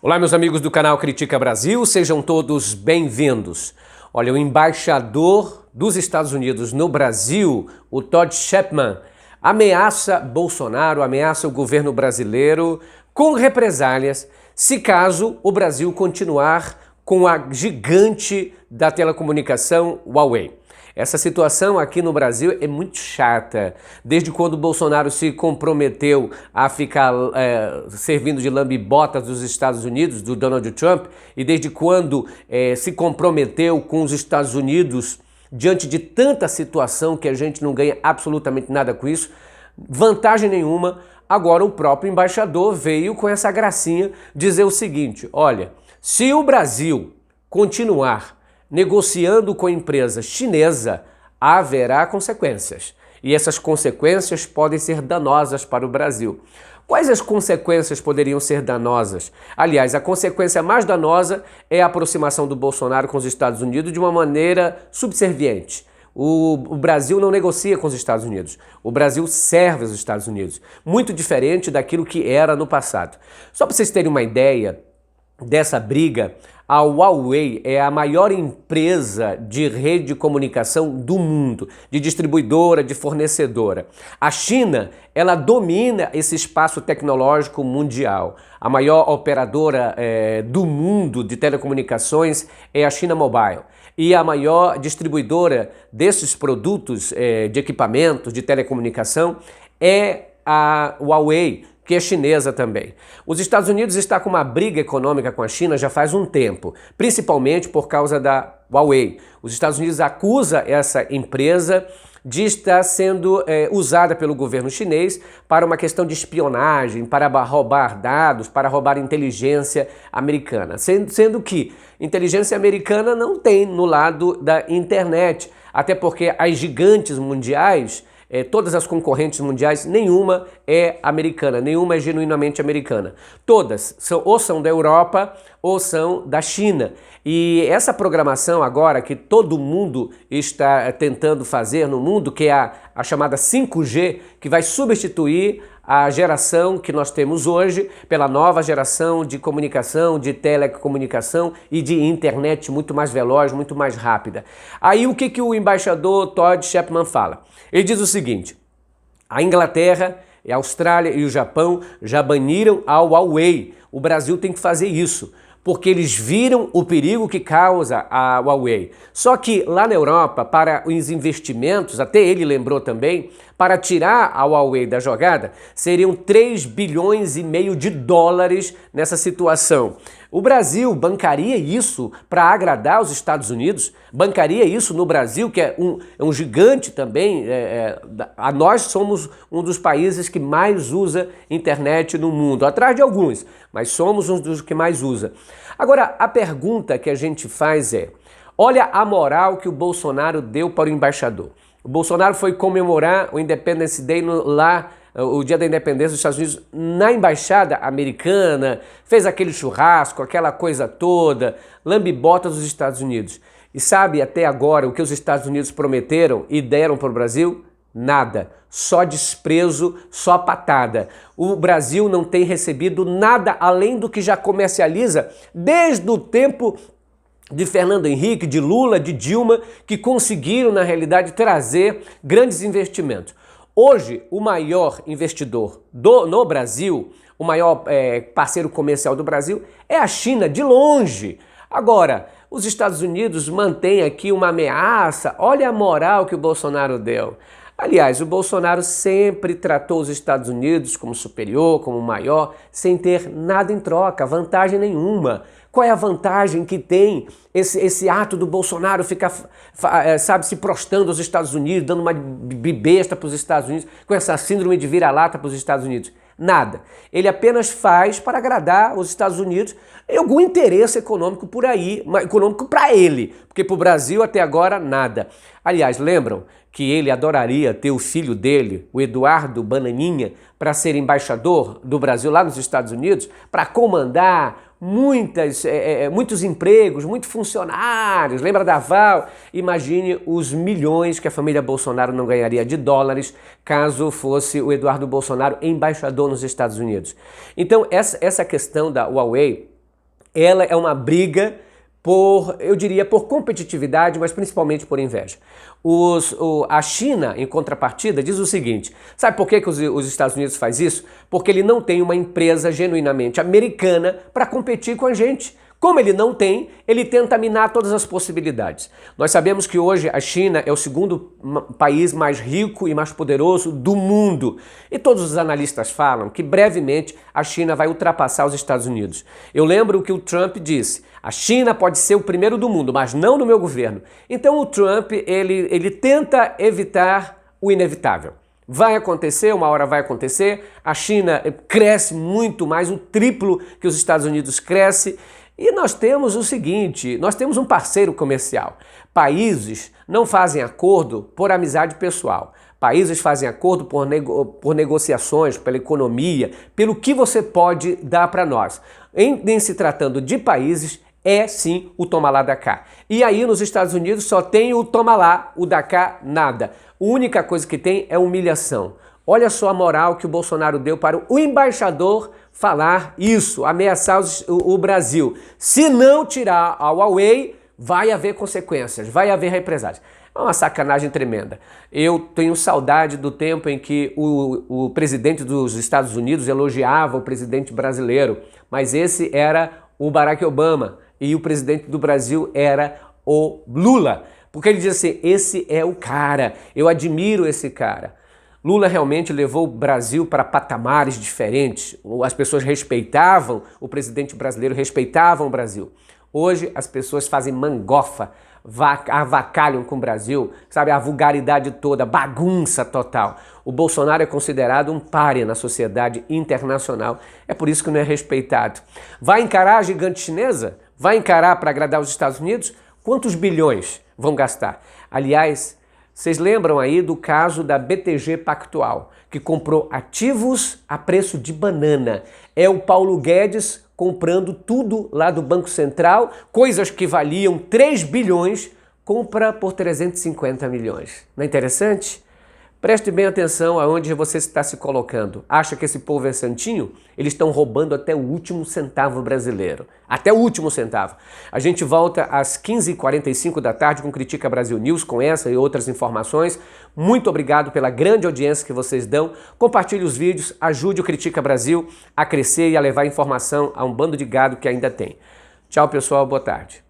Olá, meus amigos do canal Critica Brasil, sejam todos bem-vindos. Olha, o embaixador dos Estados Unidos no Brasil, o Todd Chapman, ameaça Bolsonaro, ameaça o governo brasileiro com represálias se caso o Brasil continuar com a gigante da telecomunicação Huawei. Essa situação aqui no Brasil é muito chata. Desde quando o Bolsonaro se comprometeu a ficar servindo de lambe-botas dos Estados Unidos, do Donald Trump, e desde quando se comprometeu com os Estados Unidos diante de tanta situação que a gente não ganha absolutamente nada com isso, vantagem nenhuma, agora o próprio embaixador veio com essa gracinha dizer o seguinte: olha, se o Brasil continuar negociando com a empresa chinesa, haverá consequências. E essas consequências podem ser danosas para o Brasil. Quais as consequências poderiam ser danosas? Aliás, a consequência mais danosa é a aproximação do Bolsonaro com os Estados Unidos de uma maneira subserviente. O Brasil não negocia com os Estados Unidos. O Brasil serve os Estados Unidos. Muito diferente daquilo que era no passado. Só para vocês terem uma ideia dessa briga, a Huawei é a maior empresa de rede de comunicação do mundo, de distribuidora, de fornecedora. A China, ela domina esse espaço tecnológico mundial. A maior operadora do mundo de telecomunicações é a China Mobile. E a maior distribuidora desses produtos de equipamentos de telecomunicação é a Huawei, que é chinesa também. Os Estados Unidos estão com uma briga econômica com a China já faz um tempo, principalmente por causa da Huawei. Os Estados Unidos acusam essa empresa de estar sendo usada pelo governo chinês para uma questão de espionagem, para roubar dados, para roubar inteligência americana. Sendo que inteligência americana não tem no lado da internet, até porque as gigantes mundiais, todas as concorrentes mundiais, nenhuma é americana, nenhuma é genuinamente americana. Todas ou são da Europa ou são da China. E essa programação agora que todo mundo está tentando fazer no mundo, que é a chamada 5G, que vai substituir a geração que nós temos hoje pela nova geração de comunicação, de telecomunicação e de internet muito mais veloz, muito mais rápida. Aí o que o embaixador Todd Chapman fala? Ele diz o seguinte: a Inglaterra, a Austrália e o Japão já baniram a Huawei. O Brasil tem que fazer isso, porque eles viram o perigo que causa a Huawei. Só que lá na Europa, para os investimentos, até ele lembrou também, para tirar a Huawei da jogada, seriam 3 bilhões e meio de dólares nessa situação. O Brasil bancaria isso para agradar os Estados Unidos? Bancaria isso no Brasil, que é um gigante também? Nós somos um dos países que mais usa internet no mundo, atrás de alguns, mas somos um dos que mais usa. Agora, a pergunta que a gente faz é: olha a moral que o Bolsonaro deu para o embaixador. O Bolsonaro foi comemorar o Independence Day o Dia da Independência dos Estados Unidos, na embaixada americana, fez aquele churrasco, aquela coisa toda, lambe-botas dos Estados Unidos. E sabe até agora o que os Estados Unidos prometeram e deram para o Brasil? Nada, só desprezo, só patada. O Brasil não tem recebido nada além do que já comercializa desde o tempo de Fernando Henrique, de Lula, de Dilma, que conseguiram, na realidade, trazer grandes investimentos. Hoje, o maior investidor no Brasil, o maior parceiro comercial do Brasil é a China, de longe. Agora, os Estados Unidos mantêm aqui uma ameaça. Olha a moral que o Bolsonaro deu. Aliás, o Bolsonaro sempre tratou os Estados Unidos como superior, como maior, sem ter nada em troca, vantagem nenhuma. Qual é a vantagem que tem esse ato do Bolsonaro ficar, se prostrando aos Estados Unidos, dando uma besta para os Estados Unidos, com essa síndrome de vira-lata para os Estados Unidos? Nada. Ele apenas faz para agradar os Estados Unidos algum interesse econômico por aí, econômico para ele, porque para o Brasil até agora nada. Aliás, lembram que ele adoraria ter o filho dele, o Eduardo Bananinha, para ser embaixador do Brasil lá nos Estados Unidos, para comandar muitos empregos, muitos funcionários. Lembra da Val? Imagine os milhões que a família Bolsonaro não ganharia de dólares caso fosse o Eduardo Bolsonaro embaixador nos Estados Unidos. Então, essa questão da Huawei Ela é uma briga por, eu diria, por competitividade, mas principalmente por inveja. A China, em contrapartida, diz o seguinte, sabe por que os Estados Unidos faz isso? Porque ele não tem uma empresa genuinamente americana para competir com a gente. Como ele não tem, ele tenta minar todas as possibilidades. Nós sabemos que hoje a China é o segundo país mais rico e mais poderoso do mundo. E todos os analistas falam que brevemente a China vai ultrapassar os Estados Unidos. Eu lembro o que o Trump disse, a China pode ser o primeiro do mundo, mas não no meu governo. Então o Trump, ele tenta evitar o inevitável. Vai acontecer, uma hora vai acontecer, a China cresce muito mais, o triplo que os Estados Unidos cresce. E nós temos o seguinte, nós temos um parceiro comercial. Países não fazem acordo por amizade pessoal. Países fazem acordo por negociações, pela economia, pelo que você pode dar para nós. Em se tratando de países, é sim o toma lá da cá. E aí nos Estados Unidos só tem o toma lá, o da cá, nada. A única coisa que tem é humilhação. Olha só a moral que o Bolsonaro deu para o embaixador falar isso, ameaçar o Brasil. Se não tirar a Huawei, vai haver consequências, vai haver represálias. É uma sacanagem tremenda. Eu tenho saudade do tempo em que o presidente dos Estados Unidos elogiava o presidente brasileiro, mas esse era o Barack Obama e o presidente do Brasil era o Lula. Porque ele diz assim, esse é o cara, eu admiro esse cara. Lula realmente levou o Brasil para patamares diferentes. As pessoas respeitavam o presidente brasileiro, respeitavam o Brasil. Hoje as pessoas fazem mangofa, avacalham com o Brasil, sabe, a vulgaridade toda, bagunça total. O Bolsonaro é considerado um pária na sociedade internacional, é por isso que não é respeitado. Vai encarar a gigante chinesa? Vai encarar para agradar os Estados Unidos? Quantos bilhões vão gastar? Aliás, vocês lembram aí do caso da BTG Pactual, que comprou ativos a preço de banana. É o Paulo Guedes comprando tudo lá do Banco Central, coisas que valiam 3 bilhões, compra por 350 milhões. Não é interessante? Preste bem atenção aonde você está se colocando. Acha que esse povo é santinho? Eles estão roubando até o último centavo brasileiro. Até o último centavo. A gente volta às 15h45 da tarde com Critica Brasil News, com essa e outras informações. Muito obrigado pela grande audiência que vocês dão. Compartilhe os vídeos, ajude o Critica Brasil a crescer e a levar informação a um bando de gado que ainda tem. Tchau, pessoal. Boa tarde.